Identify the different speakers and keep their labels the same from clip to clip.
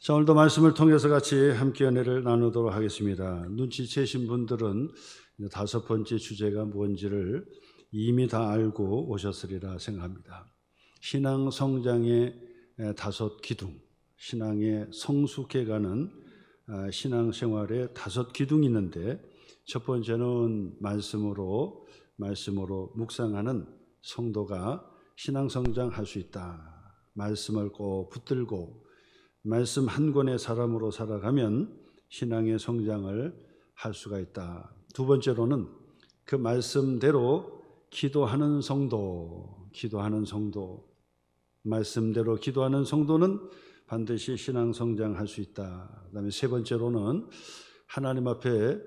Speaker 1: 자, 오늘도 말씀을 통해서 같이 함께 은혜를 나누도록 하겠습니다. 눈치채신 분들은 5번째 주제가 뭔지를 이미 다 알고 오셨으리라 생각합니다. 신앙 성장의 5 기둥, 신앙의 성숙해가는 신앙 생활의 5 기둥이 있는데, 첫 번째는 말씀으로 묵상하는 성도가 신앙 성장할 수 있다. 말씀을 꼭 붙들고 말씀 한 권의 사람으로 살아가면 신앙의 성장을 할 수가 있다. 2번째로는 그 말씀대로 기도하는 성도, 말씀대로 기도하는 성도는 반드시 신앙 성장할 수 있다. 그다음에 3번째로는 하나님 앞에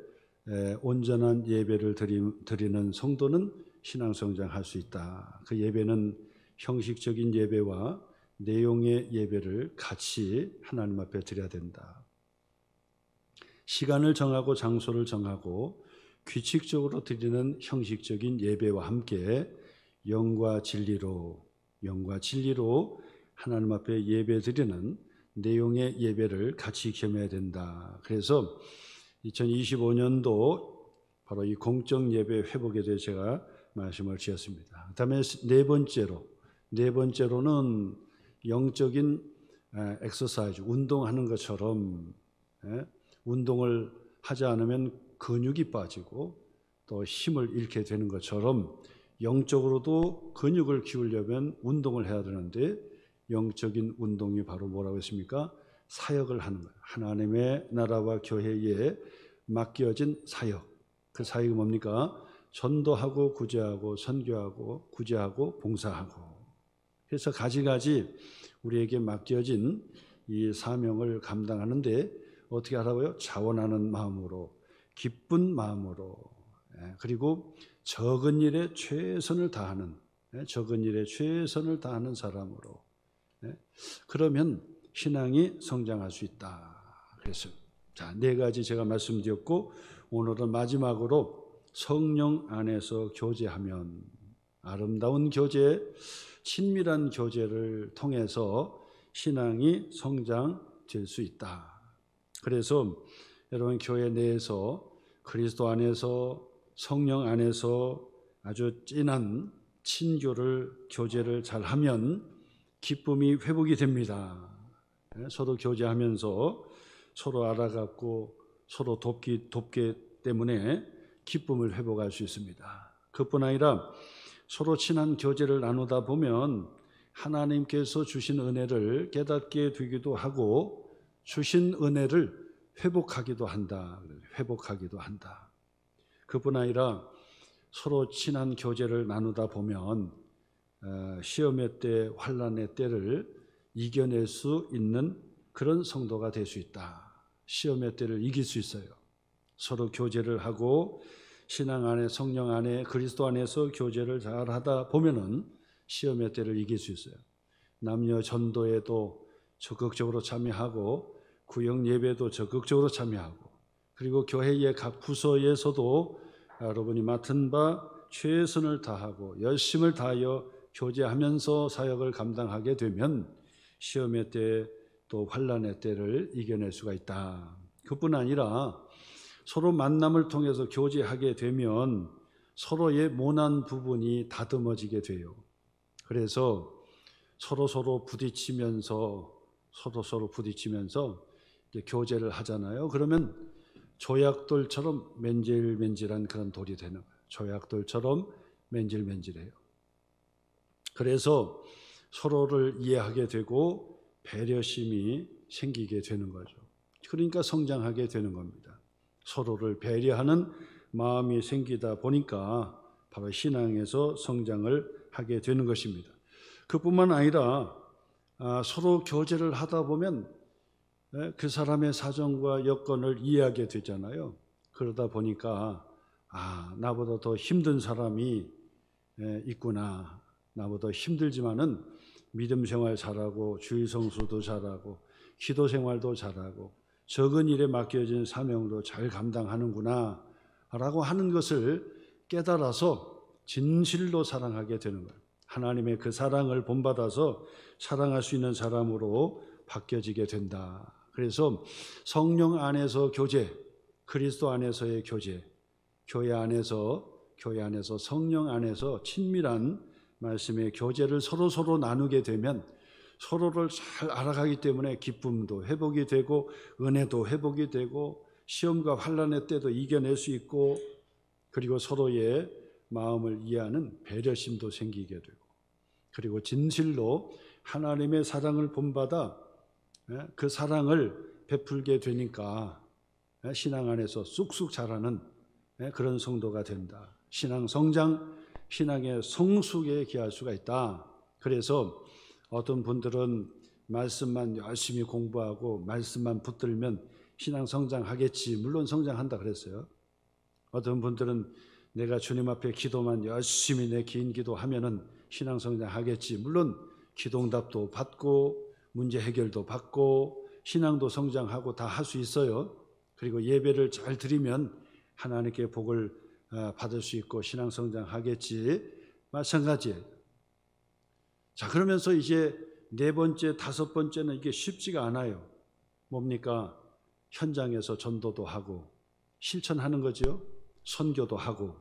Speaker 1: 온전한 예배를 드리는 성도는 신앙 성장할 수 있다. 그 예배는 형식적인 예배와 내용의 예배를 같이 하나님 앞에 드려야 된다. 시간을 정하고 장소를 정하고 규칙적으로 드리는 형식적인 예배와 함께 영과 진리로 하나님 앞에 예배 드리는 내용의 예배를 같이 겸해야 된다. 그래서 2025년도 바로 이 공적 예배 회복에 대해 제가 말씀을 드렸습니다. 그다음에 네 번째로는 영적인 엑서사이즈, 운동하는 것처럼 운동을 하지 않으면 근육이 빠지고 또 힘을 잃게 되는 것처럼 영적으로도 근육을 키우려면 운동을 해야 되는데, 영적인 운동이 바로 뭐라고 했습니까? 사역을 하는 거예요. 하나님의 나라와 교회에 맡겨진 사역. 그 사역이 뭡니까? 전도하고 구제하고 선교하고 구제하고 봉사하고. 그래서 가지가지 우리에게 맡겨진 이 사명을 감당하는데 어떻게 하라고요? 자원하는 마음으로, 기쁜 마음으로, 그리고 적은 일에 최선을 다하는 사람으로. 그러면 신앙이 성장할 수 있다. 그래서 자, 4가지 제가 말씀드렸고, 오늘은 마지막으로 성령 안에서 교제하면, 아름다운 교제, 친밀한 교제를 통해서 신앙이 성장될 수 있다. 그래서 여러분, 교회 내에서 그리스도 안에서 성령 안에서 아주 진한 교제를 잘하면 기쁨이 회복이 됩니다. 서로 교제하면서 서로 알아갖고 서로 돕기 때문에 기쁨을 회복할 수 있습니다. 그뿐 아니라 서로 친한 교제를 나누다 보면 하나님께서 주신 은혜를 깨닫게 되기도 하고 주신 은혜를 회복하기도 한다. 그뿐 아니라 서로 친한 교제를 나누다 보면 시험의 때, 환난의 때를 이겨낼 수 있는 그런 성도가 될 수 있다. 시험의 때를 이길 수 있어요. 서로 교제를 하고 신앙 안에, 성령 안에, 그리스도 안에서 교제를 잘 하다 보면은 시험의 때를 이길 수 있어요. 남녀 전도에도 적극적으로 참여하고 구역 예배도 적극적으로 참여하고, 그리고 교회의 각 부서에서도 여러분이 맡은 바 최선을 다하고 열심을 다하여 교제하면서 사역을 감당하게 되면 시험의 때, 또 환난의 때를 이겨낼 수가 있다. 그뿐 아니라 서로 만남을 통해서 교제하게 되면 서로의 모난 부분이 다듬어지게 돼요. 그래서 서로 부딪히면서 교제를 하잖아요. 그러면 조약돌처럼 맨질맨질한 그런 돌이 되는 거예요. 조약돌처럼 맨질맨질해요. 그래서 서로를 이해하게 되고 배려심이 생기게 되는 거죠. 그러니까 성장하게 되는 겁니다. 서로를 배려하는 마음이 생기다 보니까 바로 신앙에서 성장을 하게 되는 것입니다. 그뿐만 아니라 서로 교제를 하다 보면 그 사람의 사정과 여건을 이해하게 되잖아요. 그러다 보니까 나보다 더 힘든 사람이 있구나. 나보다 힘들지만은 믿음 생활 잘하고 주일 성수도 잘하고 기도 생활도 잘하고 적은 일에 맡겨진 사명도 잘 감당하는구나 라고 하는 것을 깨달아서 진실로 사랑하게 되는 거예요. 하나님의 그 사랑을 본받아서 사랑할 수 있는 사람으로 바뀌어지게 된다. 그래서 성령 안에서 교제, 그리스도 안에서의 교제, 교회 안에서 성령 안에서 친밀한 말씀의 교제를 서로 나누게 되면 서로를 잘 알아가기 때문에 기쁨도 회복이 되고 은혜도 회복이 되고 시험과 환난의 때도 이겨낼 수 있고, 그리고 서로의 마음을 이해하는 배려심도 생기게 되고, 그리고 진실로 하나님의 사랑을 본받아 그 사랑을 베풀게 되니까 신앙 안에서 쑥쑥 자라는 그런 성도가 된다. 신앙 성장, 신앙의 성숙에 기할 수가 있다. 그래서 어떤 분들은 말씀만 열심히 공부하고 말씀만 붙들면 신앙 성장하겠지. 물론 성장한다 그랬어요. 어떤 분들은 내가 주님 앞에 기도만 열심히 내 긴 기도하면은 신앙 성장하겠지. 물론 기도응답도 받고 문제 해결도 받고 신앙도 성장하고 다 할 수 있어요. 그리고 예배를 잘 드리면 하나님께 복을 받을 수 있고 신앙 성장하겠지. 마찬가지예요. 자, 그러면서 이제 네 번째, 다섯 번째는 이게 쉽지가 않아요. 뭡니까? 현장에서 전도도 하고 실천하는 거죠. 선교도 하고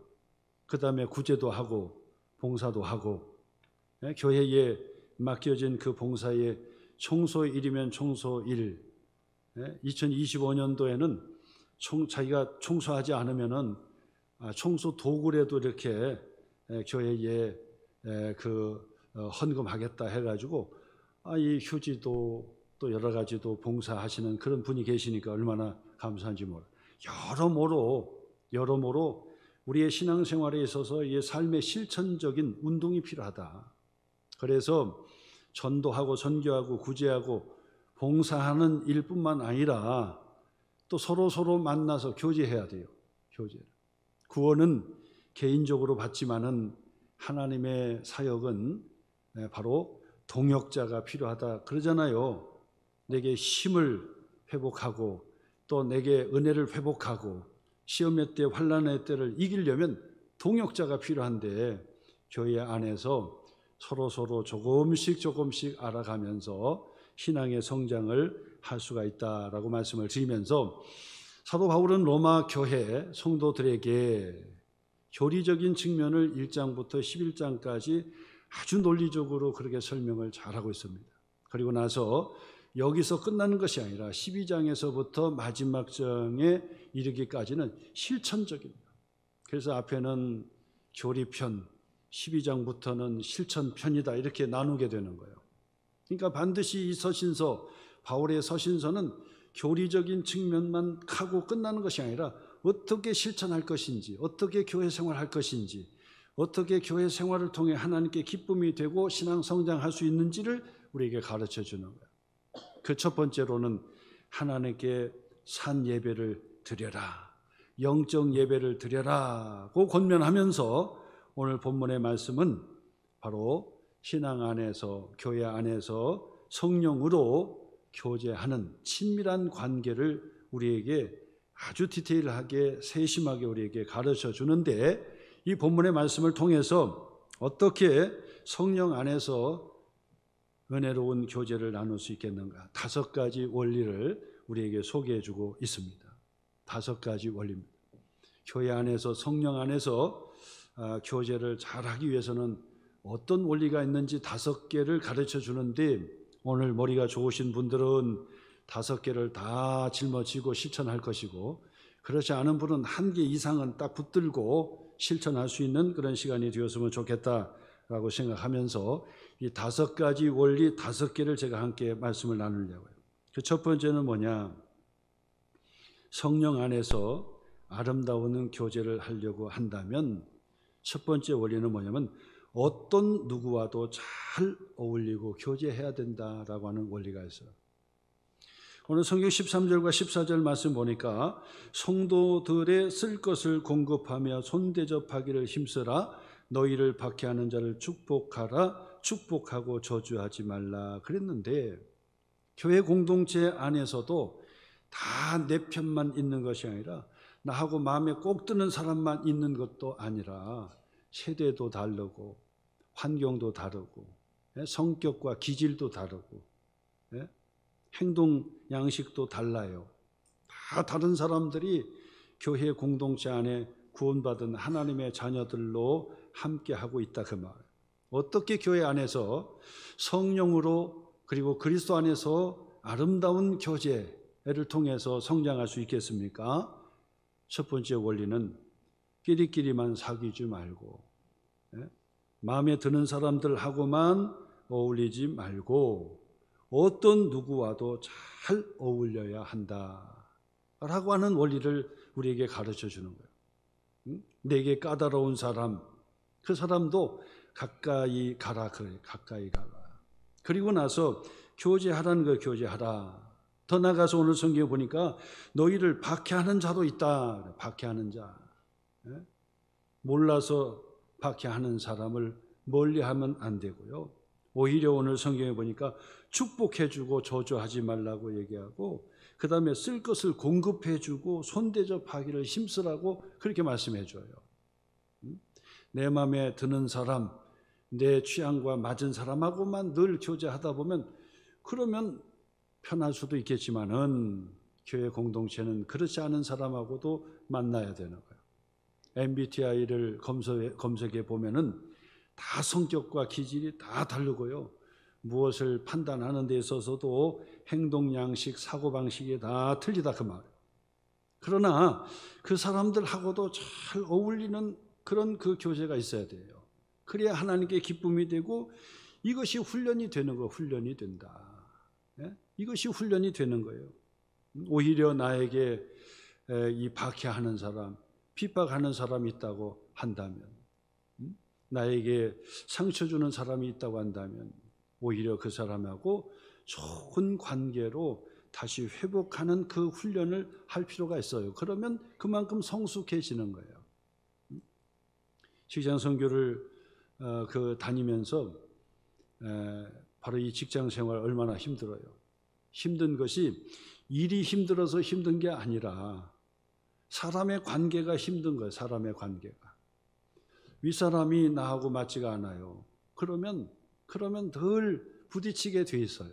Speaker 1: 그 다음에 구제도 하고 봉사도 하고, 교회에 맡겨진 그 봉사의 청소일이면 청소일, 2025년도에는 자기가 청소하지 않으면은 청소 도구라도 이렇게 교회에 헌금하겠다 해가지고 이 휴지도 또 여러 가지도 봉사하시는 그런 분이 계시니까 얼마나 감사한지 몰라요. 여러모로 우리의 신앙생활에 있어서 이 삶의 실천적인 운동이 필요하다. 그래서 전도하고 선교하고 구제하고 봉사하는 일뿐만 아니라 또 서로 만나서 교제해야 돼요. 교제. 구원은 개인적으로 받지만은 하나님의 사역은 바로 동역자가 필요하다 그러잖아요. 내게 힘을 회복하고 또 내게 은혜를 회복하고 시험의 때 환난의 때를 이기려면 동역자가 필요한데, 교회 안에서 서로 조금씩 알아가면서 신앙의 성장을 할 수가 있다라고 말씀을 드리면서, 사도 바울은 로마 교회 성도들에게 교리적인 측면을 1장부터 11장까지 아주 논리적으로 그렇게 설명을 잘하고 있습니다. 그리고 나서 여기서 끝나는 것이 아니라 12장에서부터 마지막 장에 이르기까지는 실천적입니다. 그래서 앞에는 교리편, 12장부터는 실천편이다 이렇게 나누게 되는 거예요. 그러니까 반드시 이 서신서, 바울의 서신서는 교리적인 측면만 하고 끝나는 것이 아니라 어떻게 실천할 것인지, 어떻게 교회 생활할 것인지, 어떻게 교회 생활을 통해 하나님께 기쁨이 되고 신앙 성장할 수 있는지를 우리에게 가르쳐 주는 거예요. 그 첫 번째로는 하나님께 산 예배를 드려라, 영적 예배를 드려라고 권면하면서 오늘 본문의 말씀은 바로 신앙 안에서, 교회 안에서 성령으로 교제하는 친밀한 관계를 우리에게 아주 디테일하게 세심하게 우리에게 가르쳐 주는데, 이 본문의 말씀을 통해서 어떻게 성령 안에서 은혜로운 교제를 나눌 수 있겠는가? 5가지 원리를 우리에게 소개해 주고 있습니다. 5가지 원리입니다. 교회 안에서, 성령 안에서 교제를 잘하기 위해서는 어떤 원리가 있는지 5개를 가르쳐 주는데, 오늘 머리가 좋으신 분들은 5개를 다 짊어지고 실천할 것이고, 그렇지 않은 분은 1개 이상은 딱 붙들고 실천할 수 있는 그런 시간이 되었으면 좋겠다라고 생각하면서 이 5가지 원리 5개를 제가 함께 말씀을 나누려고요. 그 첫 번째는 뭐냐? 성령 안에서 아름다운 교제를 하려고 한다면 첫 번째 원리는 뭐냐면 어떤 누구와도 잘 어울리고 교제해야 된다라고 하는 원리가 있어요. 오늘 성경 13절과 14절 말씀 보니까 성도들의 쓸 것을 공급하며 손대접하기를 힘쓰라, 너희를 박해하는 자를 축복하라, 축복하고 저주하지 말라 그랬는데, 교회 공동체 안에서도 다 내 편만 있는 것이 아니라 나하고 마음에 꼭 드는 사람만 있는 것도 아니라 세대도 다르고 환경도 다르고 성격과 기질도 다르고 행동 양식도 달라요. 다 다른 사람들이 교회 공동체 안에 구원받은 하나님의 자녀들로 함께하고 있다 그 말. 어떻게 교회 안에서 성령으로 그리고 그리스도 안에서 아름다운 교제를 통해서 성장할 수 있겠습니까? 첫 번째 원리는 끼리끼리만 사귀지 말고, 마음에 드는 사람들하고만 어울리지 말고 어떤 누구와도 잘 어울려야 한다라고 하는 원리를 우리에게 가르쳐 주는 거예요. 내게 까다로운 사람, 그 사람도 가까이 가라 그래. 가까이 가라. 그리고 나서 교제하라는 거 교제하라. 더 나가서 오늘 성경에 보니까 너희를 박해하는 자도 있다. 박해하는 자. 몰라서 박해하는 사람을 멀리하면 안 되고요. 오히려 오늘 성경에 보니까 축복해주고 저주하지 말라고 얘기하고, 그 다음에 쓸 것을 공급해주고 손대접하기를 힘쓰라고 그렇게 말씀해줘요. 내 마음에 드는 사람, 내 취향과 맞은 사람하고만 늘 교제하다 보면 그러면 편할 수도 있겠지만은 교회 공동체는 그렇지 않은 사람하고도 만나야 되는 거예요. MBTI를 검색해 보면은 다 성격과 기질이 다 다르고요. 무엇을 판단하는 데 있어서도 행동 양식, 사고 방식이 다 틀리다 그 말이에요. 그러나 그 사람들하고도 잘 어울리는 그런 그 교제가 있어야 돼요. 그래야 하나님께 기쁨이 되고 이것이 훈련이 되는 거, 훈련이 된다. 이것이 훈련이 되는 거예요. 오히려 나에게 이 박해하는 사람, 핍박하는 사람이 있다고 한다면, 나에게 상처 주는 사람이 있다고 한다면 오히려 그 사람하고 좋은 관계로 다시 회복하는 그 훈련을 할 필요가 있어요. 그러면 그만큼 성숙해지는 거예요. 직장 선교를 다니면서 바로 이 직장 생활 얼마나 힘들어요. 힘든 것이 일이 힘들어서 힘든 게 아니라 사람의 관계가 힘든 거예요. 사람의 관계가. 윗사람이 나하고 맞지가 않아요. 그러면 늘 부딪히게 돼 있어요.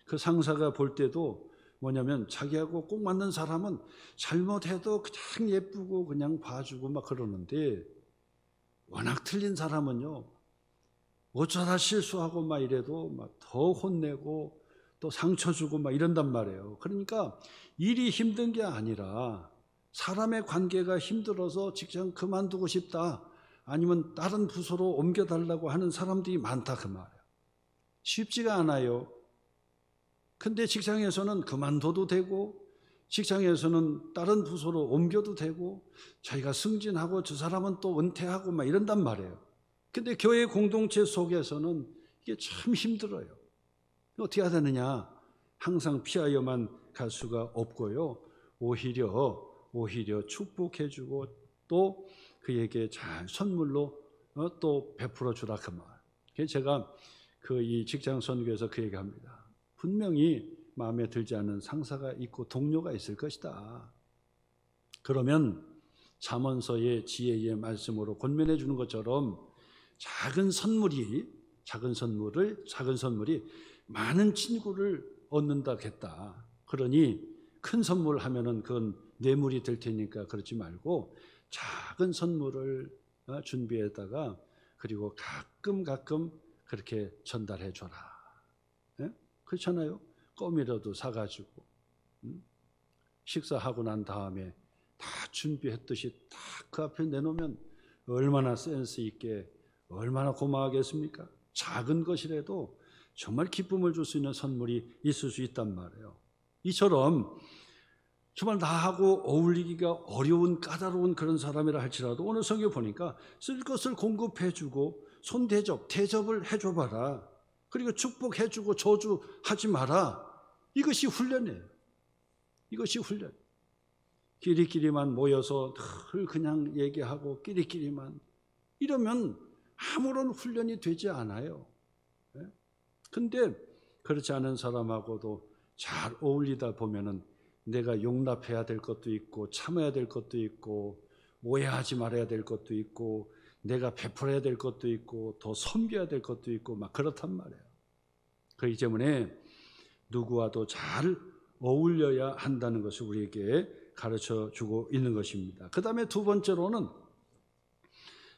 Speaker 1: 그 상사가 볼 때도 뭐냐면 자기하고 꼭 맞는 사람은 잘못해도 그냥 예쁘고 그냥 봐주고 막 그러는데, 워낙 틀린 사람은요 어쩌다 실수하고 막 이래도 막 더 혼내고 또 상처 주고 막 이런단 말이에요. 그러니까 일이 힘든 게 아니라 사람의 관계가 힘들어서 직장 그만두고 싶다, 아니면 다른 부서로 옮겨달라고 하는 사람들이 많다 그 말이에요. 쉽지가 않아요. 근데 직장에서는 그만둬도 되고, 직장에서는 다른 부서로 옮겨도 되고, 자기가 승진하고 저 사람은 또 은퇴하고 막 이런단 말이에요. 근데 교회 공동체 속에서는 이게 참 힘들어요. 어떻게 해야 되느냐? 항상 피하여만 갈 수가 없고요. 오히려 축복해주고 또 그에게 잘 선물로 또 베풀어 주라 그 말. 그래서 제가 이 직장 선교에서 그 얘기합니다. 분명히 마음에 들지 않는 상사가 있고 동료가 있을 것이다. 그러면 잠언서의 지혜의 말씀으로 권면해 주는 것처럼 작은 선물이 많은 친구를 얻는다겠다. 그러니 큰 선물 하면은 그건 뇌물이 될 테니까 그러지 말고 작은 선물을 준비했다가 그리고 가끔 그렇게 전달해 줘라. 그렇잖아요. 껌이라도 사가지고 식사하고 난 다음에 다 준비했듯이 딱 그 앞에 내놓으면 얼마나 센스 있게, 얼마나 고마워하겠습니까? 작은 것이라도 정말 기쁨을 줄 수 있는 선물이 있을 수 있단 말이에요. 이처럼 정말 나하고 어울리기가 어려운 까다로운 그런 사람이라 할지라도 오늘 성경 보니까 쓸 것을 공급해주고 대접을 해줘봐라. 그리고 축복해주고 저주하지 마라. 이것이 훈련이에요. 이것이 훈련. 끼리끼리만 모여서 늘 그냥 얘기하고 끼리끼리만 이러면 아무런 훈련이 되지 않아요. 근데 그렇지 않은 사람하고도 잘 어울리다 보면은 내가 용납해야 될 것도 있고 참아야 될 것도 있고 오해하지 말아야 될 것도 있고 내가 베풀어야 될 것도 있고 더 섬겨야 될 것도 있고 막 그렇단 말이에요. 그렇기 때문에 누구와도 잘 어울려야 한다는 것을 우리에게 가르쳐 주고 있는 것입니다. 그 다음에 두 번째로는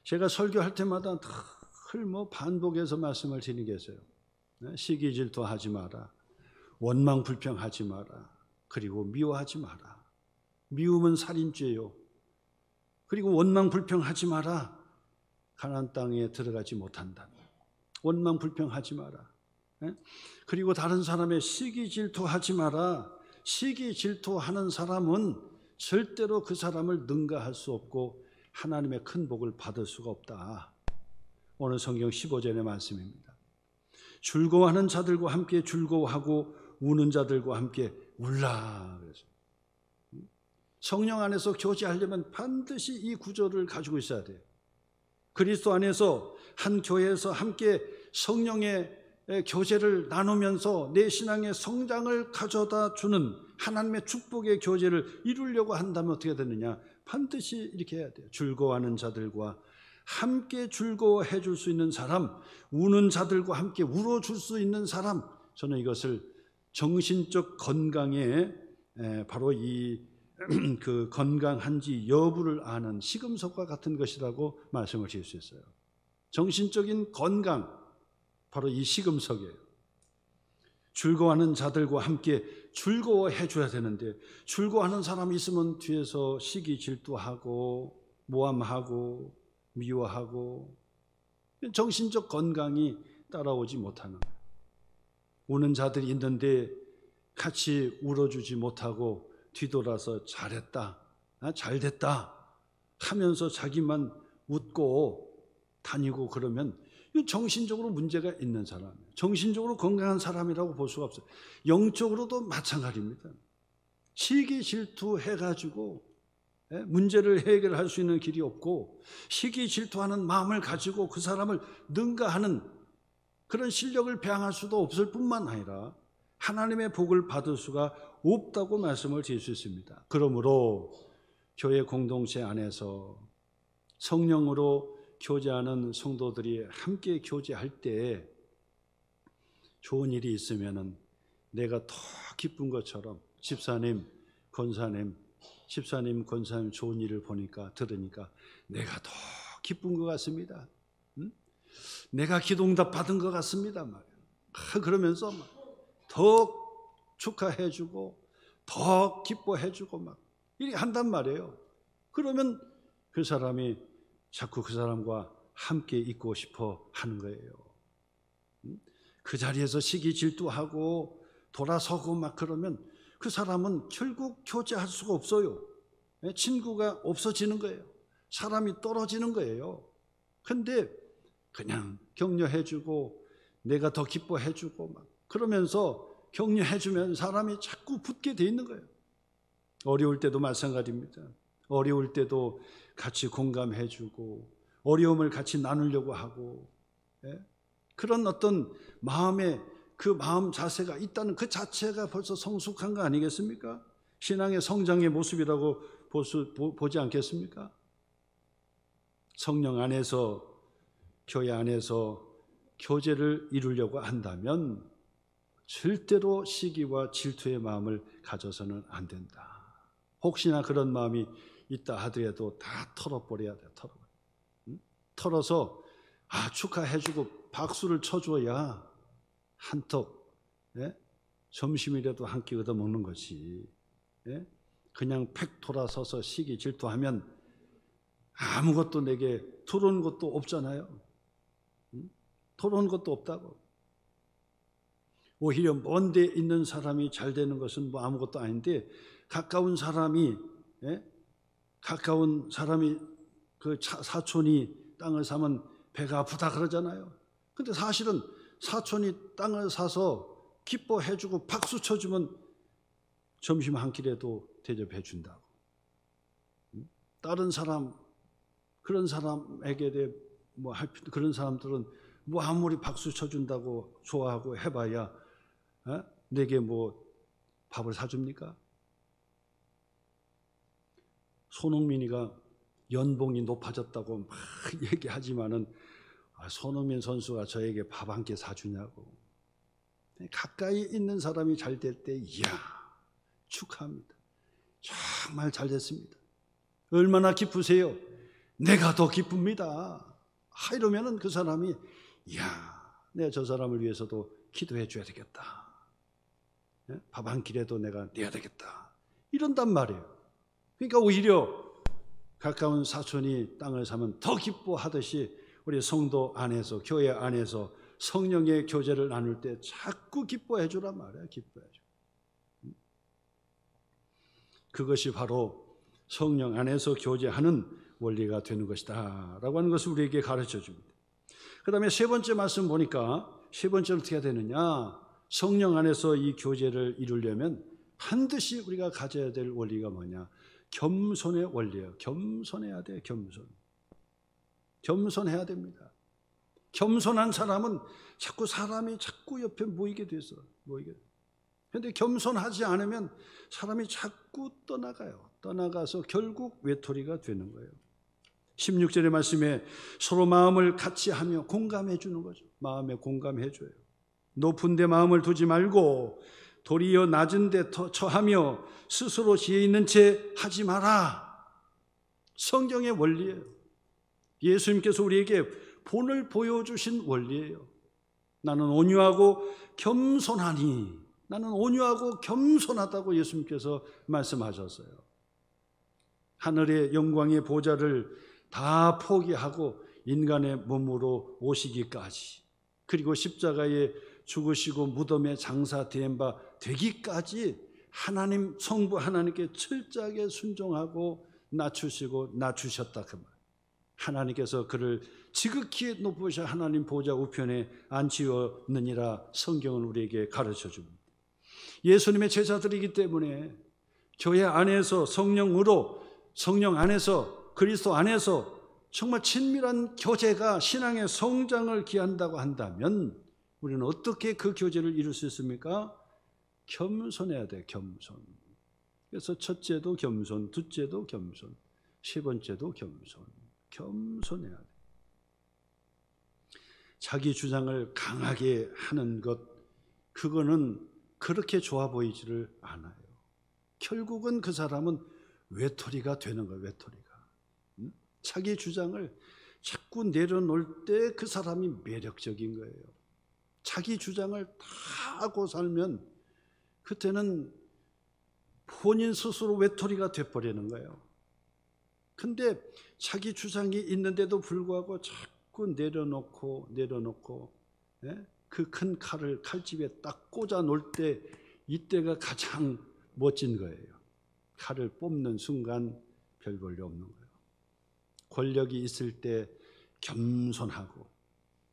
Speaker 1: 제가 설교할 때마다 늘 반복해서 말씀을 드리는 게 있어요. 시기 질투하지 마라. 원망 불평하지 마라. 그리고 미워하지 마라. 미움은 살인죄요. 그리고 원망 불평하지 마라. 가나안 땅에 들어가지 못한다. 원망 불평하지 마라. 그리고 다른 사람의 시기 질투하지 마라. 시기 질투하는 사람은 절대로 그 사람을 능가할 수 없고 하나님의 큰 복을 받을 수가 없다. 오늘 성경 15절의 말씀입니다. 즐거워하는 자들과 함께 즐거워하고 우는 자들과 함께 울라. 성령 안에서 교제하려면 반드시 이 구조를 가지고 있어야 돼요. 그리스도 안에서 한 교회에서 함께 성령의 교제를 나누면서 내 신앙의 성장을 가져다 주는 하나님의 축복의 교제를 이루려고 한다면 어떻게 되느냐? 반드시 이렇게 해야 돼요. 즐거워하는 자들과 함께 즐거워해 줄 수 있는 사람, 우는 자들과 함께 울어줄 수 있는 사람, 저는 이것을 정신적 건강에 바로 그 건강한지 여부를 아는 시금석과 같은 것이라고 말씀을 드릴 수 있어요. 정신적인 건강, 바로 이 시금석이에요. 즐거워하는 자들과 함께 즐거워해 줘야 되는데, 즐거워하는 사람이 있으면 뒤에서 시기 질투하고 모함하고 미워하고 정신적 건강이 따라오지 못하는 거예요. 우는 자들이 있는데 같이 울어주지 못하고 뒤돌아서 잘했다, 잘됐다 하면서 자기만 웃고 다니고 그러면 정신적으로 문제가 있는 사람이에요. 정신적으로 건강한 사람이라고 볼 수가 없어요. 영적으로도 마찬가지입니다. 시기 질투해가지고 문제를 해결할 수 있는 길이 없고, 시기 질투하는 마음을 가지고 그 사람을 능가하는 그런 실력을 배양할 수도 없을 뿐만 아니라 하나님의 복을 받을 수가 없다고 말씀을 드릴 수 있습니다. 그러므로 교회 공동체 안에서 성령으로 교제하는 성도들이 함께 교제할 때 좋은 일이 있으면은 내가 더 기쁜 것처럼 집사님, 권사님 좋은 일을 들으니까 내가 더 기쁜 것 같습니다. 내가 기도응답 받은 것 같습니다. 그러면서 더 축하해주고 더 기뻐해주고 이렇게 한단 말이에요. 그러면 그 사람이 자꾸 그 사람과 함께 있고 싶어 하는 거예요. 그 자리에서 시기 질투하고 돌아서고 그러면 그 사람은 결국 교제할 수가 없어요. 친구가 없어지는 거예요. 사람이 떨어지는 거예요. 근데 그냥 격려해주고 내가 더 기뻐해주고 그러면서 격려해주면 사람이 자꾸 붙게 돼 있는 거예요. 어려울 때도 마찬가지입니다. 어려울 때도 같이 공감해주고 어려움을 같이 나누려고 하고, 그런 어떤 마음의 그 마음 자세가 있다는 그 자체가 벌써 성숙한 거 아니겠습니까? 신앙의 성장의 모습이라고 보지 않겠습니까? 성령 안에서, 교회 안에서 교제를 이루려고 한다면 절대로 시기와 질투의 마음을 가져서는 안 된다. 혹시나 그런 마음이 있다 하더라도 다 털어버려야 돼요. 털어서 축하해주고 박수를 쳐줘야 한턱 점심이라도 한 끼 얻어먹는 것이, 그냥 팩 돌아서서 시기 질투하면 아무것도 내게 들어오는 것도 없잖아요. 들어오는 것도 없다고. 오히려 먼데 있는 사람이 잘 되는 것은 아무것도 아닌데, 가까운 사람이 그 사촌이 땅을 사면 배가 아프다 그러잖아요. 근데 사실은 사촌이 땅을 사서 기뻐해주고 박수 쳐주면 점심 한 끼라도 대접해 준다고. 다른 사람, 그런 사람에게 대해 그런 사람들은 아무리 박수 쳐준다고 좋아하고 해봐야 내게 밥을 사줍니까? 손흥민이가 연봉이 높아졌다고 막 얘기하지만은 손흥민 선수가 저에게 밥 한 끼 사주냐고. 가까이 있는 사람이 잘 될 때, 이야, 축하합니다. 정말 잘 됐습니다. 얼마나 기쁘세요? 내가 더 기쁩니다. 이러면은 그 사람이, 이야, 내가 저 사람을 위해서도 기도해 줘야 되겠다. 밥 한 끼라도 내가 내야 되겠다. 이런단 말이에요. 그러니까 오히려 가까운 사촌이 땅을 사면 더 기뻐하듯이 우리 성도 안에서, 교회 안에서 성령의 교제를 나눌 때 자꾸 기뻐해 주란 말이에요. 기뻐해 줘. 그것이 바로 성령 안에서 교제하는 원리가 되는 것이다 라고 하는 것을 우리에게 가르쳐 줍니다. 그 다음에 세 번째 말씀 보니까, 세 번째는 어떻게 해야 되느냐, 성령 안에서 이 교제를 이루려면 반드시 우리가 가져야 될 원리가 뭐냐, 겸손의 원리예요. 겸손해야 돼요. 겸손해야 됩니다. 겸손한 사람은 자꾸 사람이 자꾸 옆에 모이게 돼서 그런데 겸손하지 않으면 사람이 자꾸 떠나가서 결국 외톨이가 되는 거예요. 16절의 말씀에 서로 마음을 같이 하며 공감해 주는 거죠. 마음에 공감해 줘요. 높은 데 마음을 두지 말고 도리어 낮은 데 처하며 스스로 지혜 있는 채 하지 마라. 성경의 원리예요. 예수님께서 우리에게 본을 보여주신 원리예요. 나는 온유하고 겸손하니, 나는 온유하고 겸손하다고 예수님께서 말씀하셨어요. 하늘의 영광의 보좌를 다 포기하고 인간의 몸으로 오시기까지, 그리고 십자가에 죽으시고 무덤에 장사된 바 되기까지 하나님 성부 하나님께 철저하게 순종하고 낮추셨다 그 말. 하나님께서 그를 지극히 높으셔 하나님 보좌 우편에 앉히었느니라 성경은 우리에게 가르쳐 줍니다. 예수님의 제자들이기 때문에 교회 안에서 성령으로, 성령 안에서, 그리스도 안에서 정말 친밀한 교제가 신앙의 성장을 기한다고 한다면 우리는 어떻게 그 교제를 이룰 수 있습니까? 겸손해야 돼. 겸손. 그래서 첫째도 겸손, 둘째도 겸손, 세 번째도 겸손해야 돼. 자기 주장을 강하게 하는 것, 그거는 그렇게 좋아 보이지를 않아요. 결국은 그 사람은 외톨이가 되는 거예요. 외톨이가. 자기 주장을 자꾸 내려놓을 때 그 사람이 매력적인 거예요. 자기 주장을 다 하고 살면 그때는 본인 스스로 외톨이가 돼버리는 거예요. 근데 자기 주장이 있는데도 불구하고 자꾸 내려놓고 그 큰 칼을 칼집에 딱 꽂아 놓을 때, 이때가 가장 멋진 거예요. 칼을 뽑는 순간 별 볼일 없는 거예요. 권력이 있을 때 겸손하고,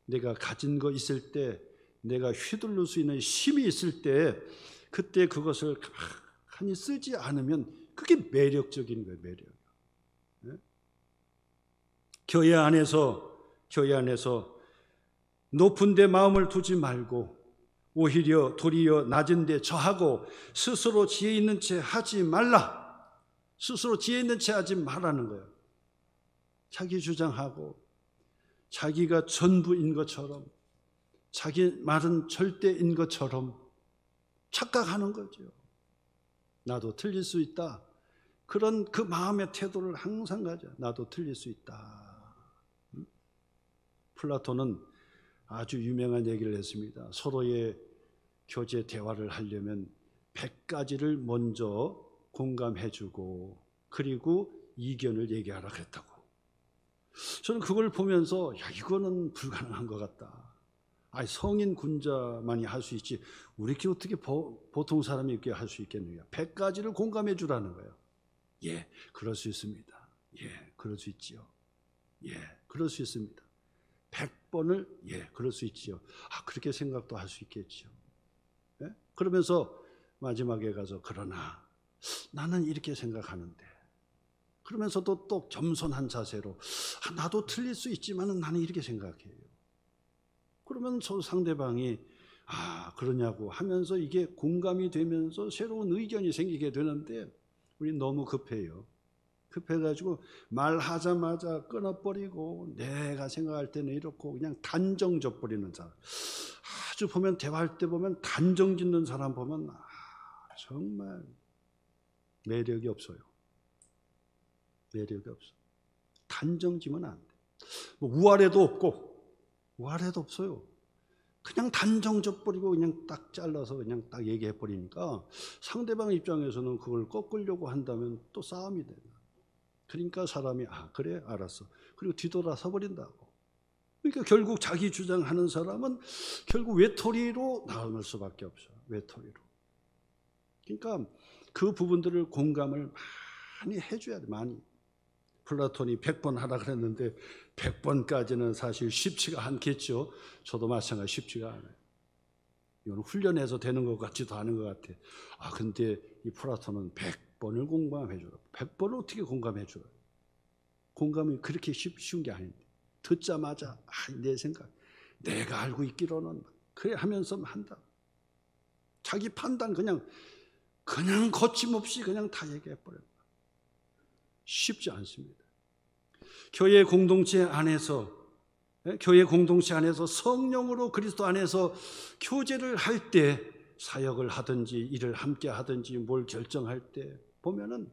Speaker 1: 내가 가진 거 있을 때, 내가 휘둘릴 수 있는 힘이 있을 때, 그때 그것을 가만히 쓰지 않으면 그게 매력적인 거예요. 매력. 네? 교회 안에서 높은 데 마음을 두지 말고 오히려 도리어 낮은 데 처하고 스스로 지혜 있는 채 하지 말라. 스스로 지혜 있는 채 하지 말라는 거예요. 자기 주장하고 자기가 전부인 것처럼, 자기 말은 절대인 것처럼 착각하는 거죠. 나도 틀릴 수 있다. 그런 그 마음의 태도를 항상 가져. 나도 틀릴 수 있다. 플라톤은 아주 유명한 얘기를 했습니다. 서로의 교제 대화를 하려면 100가지를 먼저 공감해주고 그리고 이견을 얘기하라 그랬다고. 저는 그걸 보면서 이거는 불가능한 것 같다. 성인 군자만이 할 수 있지 우리께 어떻게 보통 사람이 이렇게 할 수 있겠느냐. 100가지를 공감해 주라는 거예요. 예, 그럴 수 있습니다. 예, 그럴 수 있지요. 예, 그럴 수 있습니다. 100번을 예, 그럴 수 있지요. 그렇게 생각도 할 수 있겠지요. 예? 그러면서 마지막에 가서 그러나 나는 이렇게 생각하는데, 그러면서도 또 겸손한 자세로 나도 틀릴 수 있지만 나는 이렇게 생각해요. 그러면 상대방이 그러냐고 하면서 이게 공감이 되면서 새로운 의견이 생기게 되는데 우리 너무 급해요. 급해가지고 말하자마자 끊어버리고 내가 생각할 때는 이렇고 그냥 단정 져버리는 사람. 아주 보면 대화할 때 보면 단정 짓는 사람 보면 정말 매력이 없어요. 매력이 없어. 단정 지면 안 돼. 뭐 우아래도 없고 우아래도 없어요. 그냥 단정 져버리고 그냥 딱 잘라서 그냥 딱 얘기해버리니까 상대방 입장에서는 그걸 꺾으려고 한다면 또 싸움이 돼요. 그러니까 사람이 그래 알았어. 그리고 뒤돌아서 버린다고. 그러니까 결국 자기 주장하는 사람은 결국 외톨이로 나올 수밖에 없어요. 외톨이로. 그러니까 그 부분들을 공감을 많이 해줘야 돼. 많이. 플라톤이 100번 하라 그랬는데 100번까지는 사실 쉽지가 않겠죠. 저도 마찬가지 쉽지가 않아요. 이건 훈련해서 되는 것 같지도 않은 것 같아. 근데 이 플라톤은 100번을 공감해줘라. 100번을 어떻게 공감해줘라. 공감이 그렇게 쉬운 게 아닌데 듣자마자 내 생각, 내가 알고 있기로는 그래 하면서 한다. 자기 판단 그냥 거침없이 그냥 다 얘기해버려요. 쉽지 않습니다. 교회 공동체 안에서 성령으로 그리스도 안에서 교제를 할 때 사역을 하든지 일을 함께 하든지 뭘 결정할 때 보면은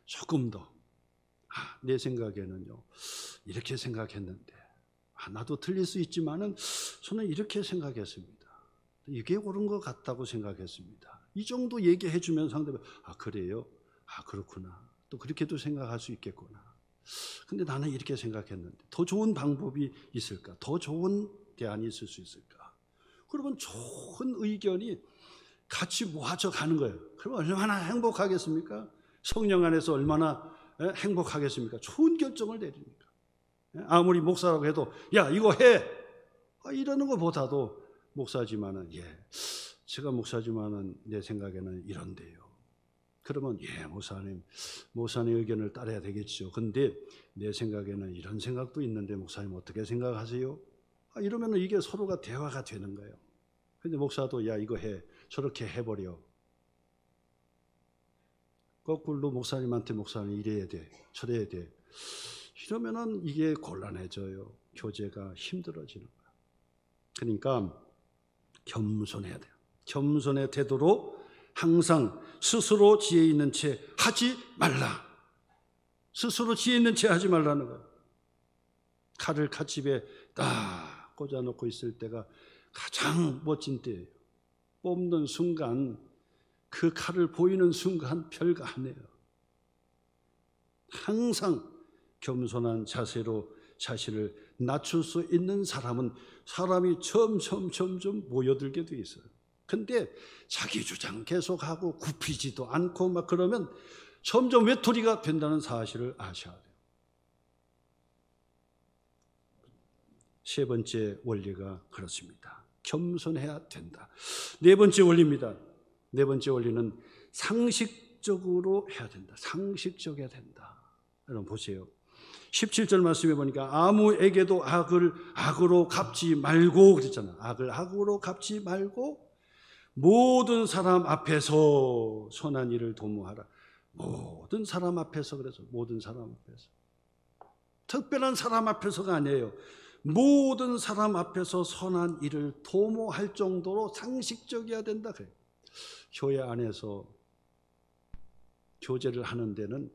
Speaker 1: 조금 더 내 생각에는요 이렇게 생각했는데 나도 틀릴 수 있지만은 저는 이렇게 생각했습니다. 이게 옳은 것 같다고 생각했습니다. 이 정도 얘기해 주면 상대방 그래요? 그렇구나. 또 그렇게도 생각할 수 있겠구나. 근데 나는 이렇게 생각했는데 더 좋은 방법이 있을까? 더 좋은 대안이 있을 수 있을까? 그러면 좋은 의견이 같이 모아져 가는 거예요. 그럼 얼마나 행복하겠습니까? 성령 안에서 얼마나 행복하겠습니까? 좋은 결정을 내리니까. 아무리 목사라고 해도 야 이거 해! 이러는 것보다도 목사지만은 제가 목사지만은 내 생각에는 이런데요. 그러면 목사님 의견을 따라야 되겠죠. 근데 내 생각에는 이런 생각도 있는데 목사님 어떻게 생각하세요? 이러면 이게 서로가 대화가 되는 거예요. 근데 목사도 야 이거 해, 저렇게 해버려. 거꾸로 목사님한테 목사님 이래야 돼, 저래야 돼. 이러면은 이게 곤란해져요. 교제가 힘들어지는 거예요. 그러니까 겸손해야 돼요. 겸손의 태도로 항상 스스로 지혜 있는 채 하지 말라. 스스로 지혜 있는 채 하지 말라는 거예요. 칼을 칼집에 딱 꽂아놓고 있을 때가 가장 멋진 때예요. 뽑는 순간 그 칼을 보이는 순간 별거 아니에요. 항상 겸손한 자세로 자신을 낮출 수 있는 사람은 사람이 점점 모여들게 돼 있어요. 근데 자기 주장 계속하고 굽히지도 않고 막 그러면 점점 외톨이가 된다는 사실을 아셔야 돼요. 세 번째 원리가 그렇습니다. 겸손해야 된다. 네 번째 원리입니다. 네 번째 원리는 상식적으로 해야 된다. 상식적이어야 된다. 여러분 보세요. 17절 말씀해 보니까 아무에게도 악을 악으로 갚지 말고 그랬잖아요. 악을 악으로 갚지 말고 모든 사람 앞에서 선한 일을 도모하라. 모든 사람 앞에서 그래서 모든 사람 앞에서 특별한 사람 앞에서가 아니에요. 모든 사람 앞에서 선한 일을 도모할 정도로 상식적이어야 된다 그래요. 교회 안에서 교제를 하는 데는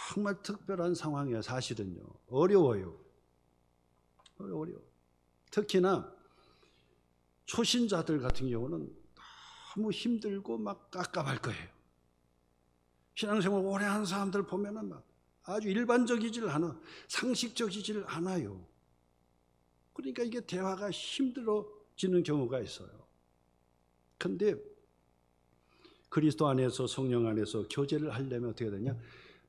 Speaker 1: 정말 특별한 상황이에요. 사실은요. 어려워요. 특히나 초신자들 같은 경우는 너무 힘들고 막 깝깝할 거예요. 신앙생활 오래 하는 사람들 보면은 막 아주 일반적이질 않아. 상식적이질 않아요. 그러니까 이게 대화가 힘들어지는 경우가 있어요. 근데 그리스도 안에서 성령 안에서 교제를 하려면 어떻게 되냐?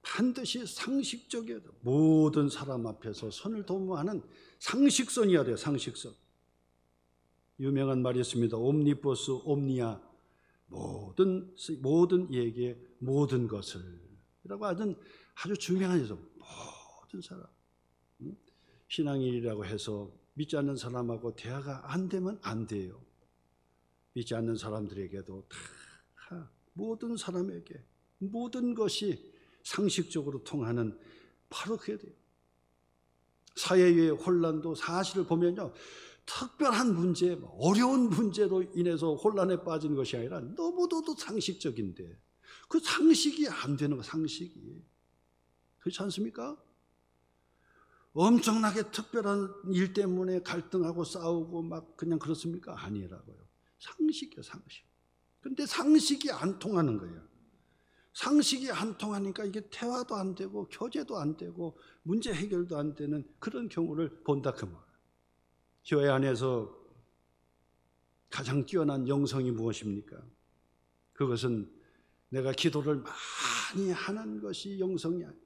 Speaker 1: 반드시 상식적이어야 돼요. 모든 사람 앞에서 선을 도모하는 상식선이어야 돼요. 상식선. 유명한 말이 있습니다. 옴니버스 옴니아. 모든 이에게 모든 것을 이라고 아주 중요한 예죠. 모든 사람. 신앙인이라고 해서 믿지 않는 사람하고 대화가 안 되면 안 돼요. 믿지 않는 사람들에게도 다 모든 사람에게 모든 것이 상식적으로 통하는 바로 그게 돼요. 사회의 혼란도 사실을 보면요, 특별한 문제, 어려운 문제로 인해서 혼란에 빠지는 것이 아니라 너무도 상식적인데 그 상식이 안 되는 거, 상식이. 그렇지 않습니까? 엄청나게 특별한 일 때문에 갈등하고 싸우고 막 그냥 그렇습니까? 아니라고요. 상식이요, 상식. 근데 상식이 안 통하는 거예요. 상식이 안 통하니까 이게 대화도 안 되고 교제도 안 되고 문제 해결도 안 되는 그런 경우를 본다 그 말이에요. 교회 안에서 가장 뛰어난 영성이 무엇입니까? 그것은 내가 기도를 많이 하는 것이 영성이 아니에요.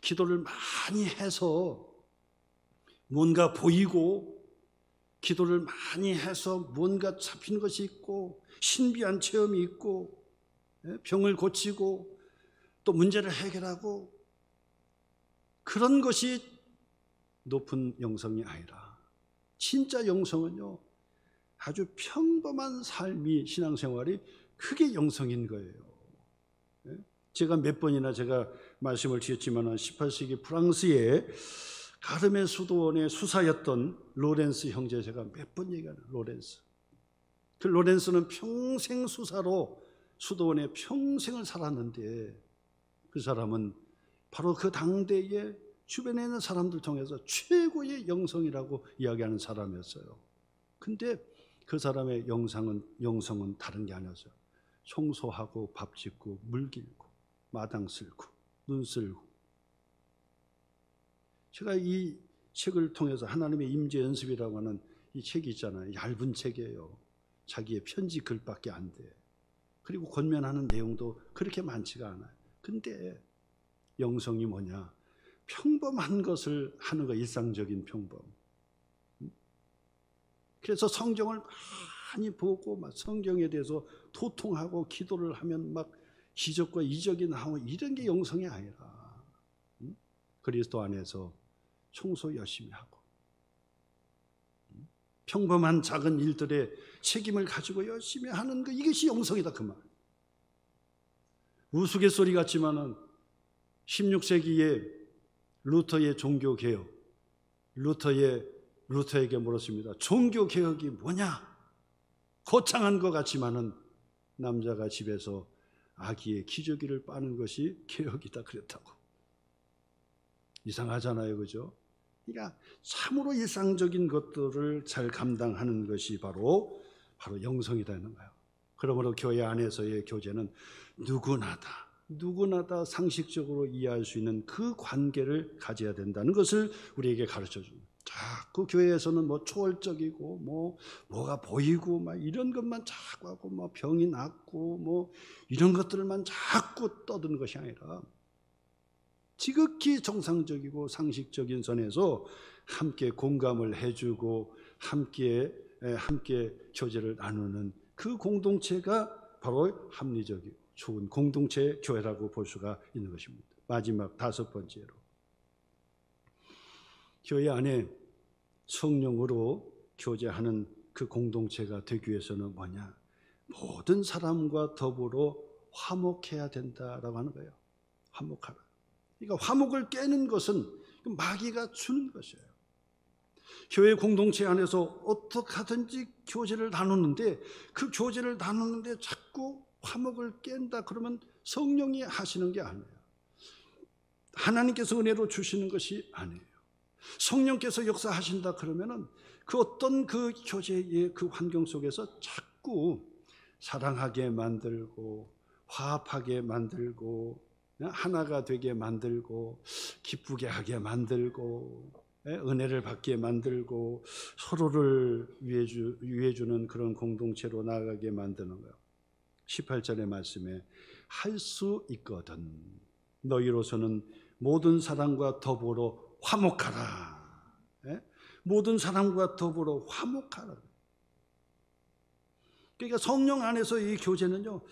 Speaker 1: 기도를 많이 해서 뭔가 보이고, 기도를 많이 해서 뭔가 잡힌 것이 있고, 신비한 체험이 있고, 병을 고치고 또 문제를 해결하고, 그런 것이 높은 영성이 아니라 진짜 영성은요, 아주 평범한 삶이, 신앙생활이 그게 영성인 거예요. 제가 몇 번이나 제가 말씀을 드렸지만 18세기 프랑스의 가르멘 수도원의 수사였던 로렌스 형제, 제가 몇 번 얘기하는 로렌스. 그 로렌스는 평생 수사로 수도원에 평생을 살았는데 그 사람은 바로 그 당대의 주변에 있는 사람들 통해서 최고의 영성이라고 이야기하는 사람이었어요. 근데 그 사람의 영성은 다른 게 아니었어요. 청소하고 밥 짓고 물 길고 마당 쓸고 눈 쓸고. 제가 이 책을 통해서 하나님의 임재 연습이라고 하는 이 책이 있잖아요. 얇은 책이에요. 자기의 편지 글밖에 안 돼. 그리고 권면하는 내용도 그렇게 많지가 않아요. 근데 영성이 뭐냐? 평범한 것을 하는 거, 일상적인 평범. 그래서 성경을 많이 보고 막 성경에 대해서 도통하고 기도를 하면 막 기적과 이적이 나오고 이런 게 영성이 아니라 그리스도 안에서 청소 열심히 하고 평범한 작은 일들에 책임을 가지고 열심히 하는 거, 이것이 영성이다 그 말. 우스갯소리 같지만은 16세기에 루터의 종교개혁, 루터에게 물었습니다. 종교개혁이 뭐냐? 거창한 것 같지만은 남자가 집에서 아기의 기저귀를 빠는 것이 개혁이다 그랬다고. 이상하잖아요, 그죠? 그러니까 참으로 일상적인 것들을 잘 감당하는 것이 바로 영성이라는 거예요. 그러므로 교회 안에서의 교제는 누구나 다 상식적으로 이해할 수 있는 그 관계를 가져야 된다는 것을 우리에게 가르쳐 줍니다. 자꾸 교회에서는 뭐 초월적이고 뭐가 보이고 막 이런 것만 자꾸 하고 뭐 병이 낫고 뭐 이런 것들만 자꾸 떠드는 것이 아니라 지극히 정상적이고 상식적인 선에서 함께 공감을 해주고 함께 교제를 나누는 그 공동체가 바로 합리적이고 좋은 공동체 교회라고 볼 수가 있는 것입니다. 마지막 5번째로, 교회 안에 성령으로 교제하는 그 공동체가 되기 위해서는 뭐냐? 모든 사람과 더불어 화목해야 된다라고 하는 거예요. 화목하라. 그러니까 화목을 깨는 것은 마귀가 주는 것이에요. 교회 공동체 안에서 어떻게 하든지 교제를 나누는데 그 교제를 나누는데 자꾸 화목을 깬다 그러면 성령이 하시는 게 아니에요. 하나님께서 은혜로 주시는 것이 아니에요. 성령께서 역사하신다 그러면은 그 어떤 그 교제의 그 환경 속에서 자꾸 사랑하게 만들고 화합하게 만들고 하나가 되게 만들고 기쁘게 하게 만들고 은혜를 받게 만들고 서로를 위해주는 그런 공동체로 나아가게 만드는 거예요. 18절의 말씀에 할 수 있거든 너희로서는 모든 사람과 더불어 화목하라. 모든 사람과 더불어 화목하라. 그러니까 성령 안에서 이 교제는요,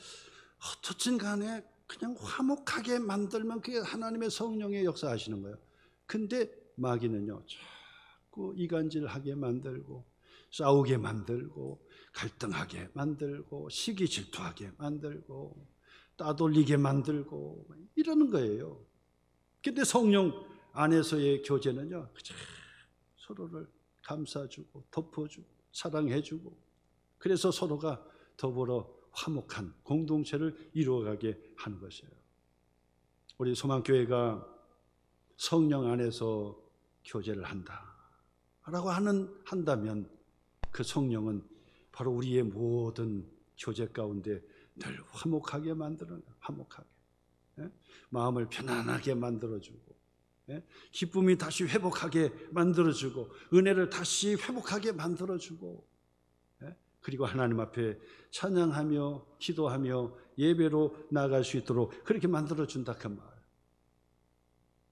Speaker 1: 어떻든 간에 그냥 화목하게 만들면 그게 하나님의 성령의 역사하시는 거예요. 근데 마귀는요, 자꾸 이간질하게 만들고 싸우게 만들고 갈등하게 만들고 시기 질투하게 만들고 따돌리게 만들고 이러는 거예요. 근데 성령 안에서의 교제는요, 서로를 감싸주고 덮어주고 사랑해주고, 그래서 서로가 더불어 화목한 공동체를 이루어가게 하는 것이에요. 우리 소망교회가 성령 안에서 교제를 한다라고 한다면 그 성령은 바로 우리의 모든 교제 가운데 늘 화목하게 만드는, 화목하게, 마음을 편안하게 만들어주고, 기쁨이 다시 회복하게 만들어주고, 은혜를 다시 회복하게 만들어주고, 그리고 하나님 앞에 찬양하며 기도하며 예배로 나아갈 수 있도록 그렇게 만들어준다 그 말.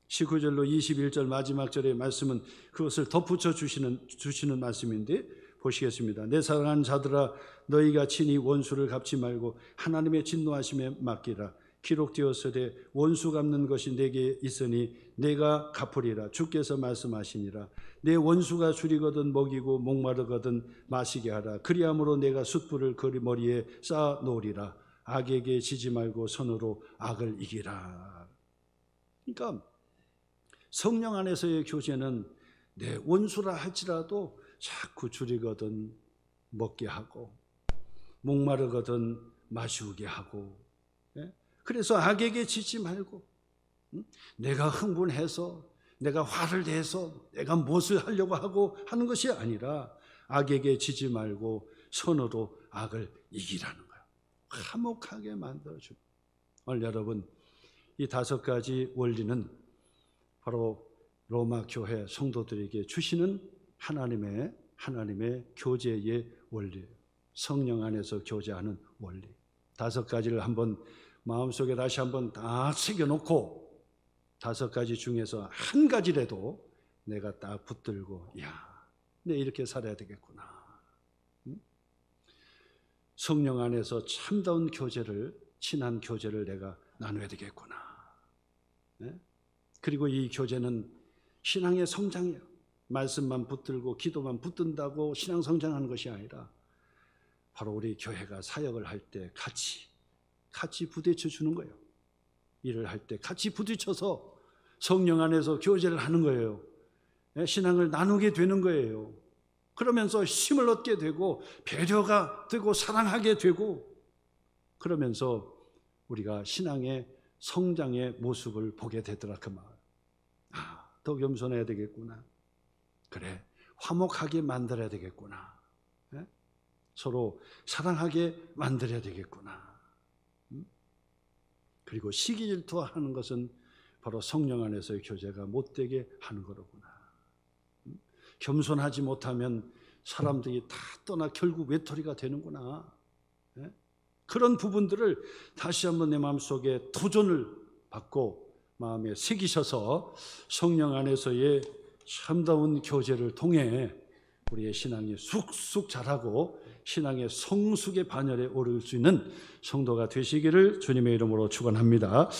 Speaker 1: 19절로 21절 마지막 절의 말씀은 그것을 덧붙여 주시는 말씀인데 보시겠습니다. 내 사랑하는 자들아, 너희가 친히 원수를 갚지 말고 하나님의 진노하심에 맡기라. 기록되었으되 원수 갚는 것이 내게 있으니 내가 갚으리라. 주께서 말씀하시니라. 내 원수가 줄이거든 먹이고 목마르거든 마시게 하라. 그리함으로 내가 숯불을 그리 머리에 쌓아 놓으리라. 악에게 지지 말고 선으로 악을 이기라. 그러니까 성령 안에서의 교제는 내 원수라 할지라도 자꾸 줄이거든 먹게 하고 목마르거든 마시우게 하고, 그래서 악에게 지지 말고, 내가 흥분해서 내가 화를 내서 내가 무엇을 하려고 하고 하는 것이 아니라 악에게 지지 말고 선으로 악을 이기라는 거예요. 화목하게 만들어주고. 오늘 여러분, 이 5가지 원리는 바로 로마 교회 성도들에게 주시는 하나님의 교제의 원리예요. 성령 안에서 교제하는 원리. 5가지를 한번 마음속에 다시 한번 다 새겨놓고 5가지 중에서 한 가지라도 내가 딱 붙들고, 내 이렇게 살아야 되겠구나. 성령 안에서 참다운 교제를, 친한 교제를 내가 나눠야 되겠구나. 그리고 이 교제는 신앙의 성장이에요. 말씀만 붙들고 기도만 붙든다고 신앙 성장하는 것이 아니라 바로 우리 교회가 사역을 할 때 같이 부딪혀 주는 거예요. 일을 할 때 같이 부딪혀서 성령 안에서 교제를 하는 거예요. 신앙을 나누게 되는 거예요. 그러면서 힘을 얻게 되고 배려가 되고 사랑하게 되고, 그러면서 우리가 신앙의 성장의 모습을 보게 되더라 그 말. 더 겸손해야 되겠구나. 그래, 화목하게 만들어야 되겠구나. 서로 사랑하게 만들어야 되겠구나. 그리고 시기 질투하는 것은 바로 성령 안에서의 교제가 못되게 하는 거로구나. 겸손하지 못하면 사람들이 다 떠나 결국 외톨이가 되는구나. 그런 부분들을 다시 한번 내 마음속에 도전을 받고 마음에 새기셔서 성령 안에서의 참다운 교제를 통해 우리의 신앙이 쑥쑥 자라고 신앙의 성숙의 반열에 오를 수 있는 성도가 되시기를 주님의 이름으로 축원합니다.